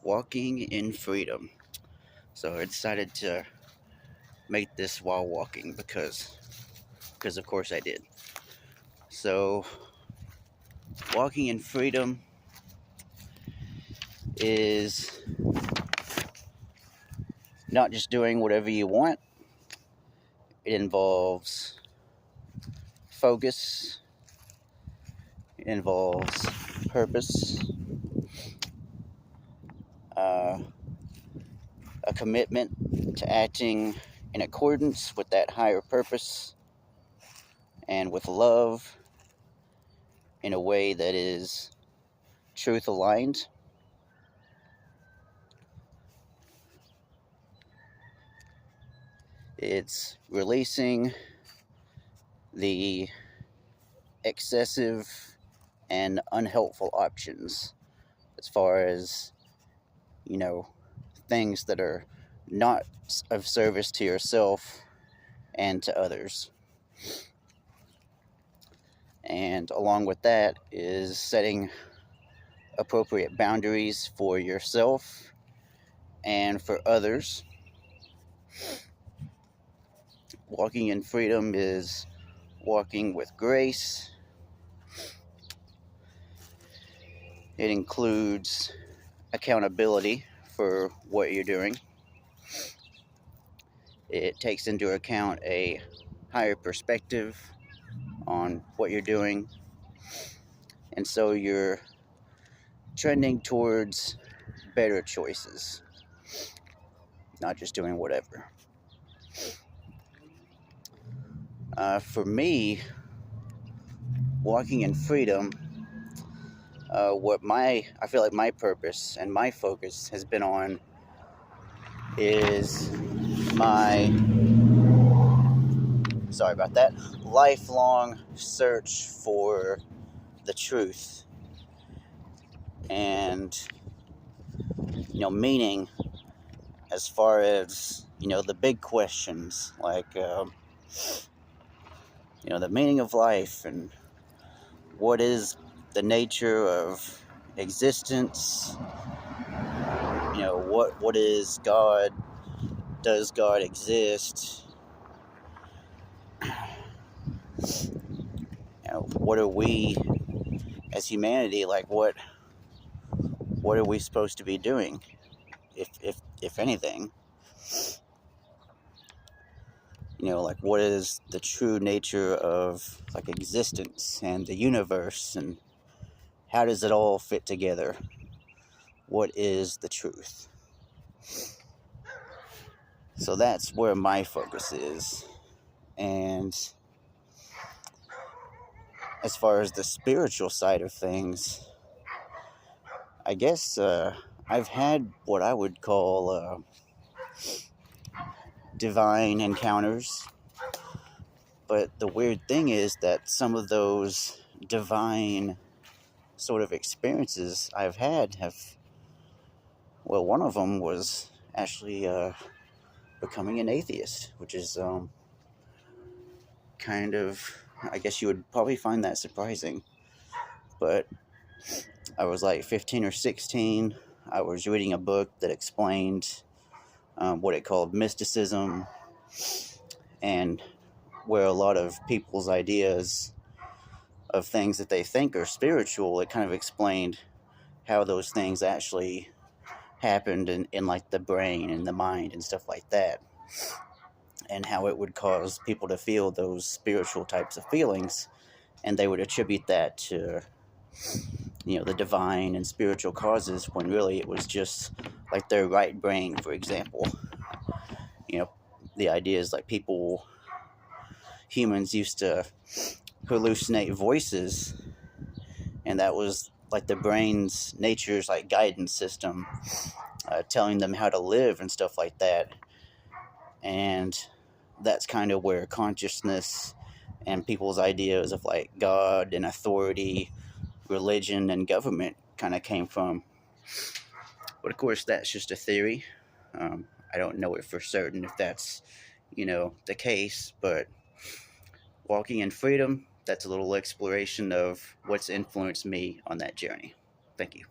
walking in freedom. So I decided to make this while walking because of course I did. So walking in freedom is not just doing whatever you want. It involves focus, it involves purpose, uh, a commitment to acting in accordance with that higher purpose and with love in a way that is truth aligned. It's releasing the excessive and unhelpful options as far as, you know, things that are not of service to yourself and to others. And along with that is setting appropriate boundaries for yourself and for others. Walking in freedom is walking with grace. It includes accountability for what you're doing. It takes into account a higher perspective on what you're doing. And so you're trending towards better choices, not just doing whatever. For me, walking in freedom, I feel like my purpose and my focus has been on is my, sorry about that, lifelong search for the truth and, meaning as far as, the big questions like, the meaning of life and what is the nature of existence, what is God, does God exist, what are we as humanity, like what are we supposed to be doing, if anything, like what is the true nature of like existence and the universe, and how does it all fit together? What is the truth? So that's where my focus is. And as far as the spiritual side of things, I guess I've had what I would call divine encounters. But the weird thing is that some of those divine sort of experiences I've had well, one of them was actually becoming an atheist, which is kind of, I guess you would probably find that surprising. But I was like 15 or 16. I was reading a book that explained what it called mysticism, and where a lot of people's ideas of things that they think are spiritual, it kind of explained how those things actually happened in like the brain and the mind and stuff like that, and how it would cause people to feel those spiritual types of feelings, and they would attribute that to the divine and spiritual causes, when really it was just like their right brain, for example. you know the idea is like humans used to hallucinate voices, and that was like the brain's nature's like guidance system, telling them how to live and stuff like that. And that's kind of where consciousness and people's ideas of like God and authority, religion and government kind of came from. But of course, that's just a theory. I don't know it for certain if that's, the case, but walking in freedom, that's a little exploration of what's influenced me on that journey. Thank you.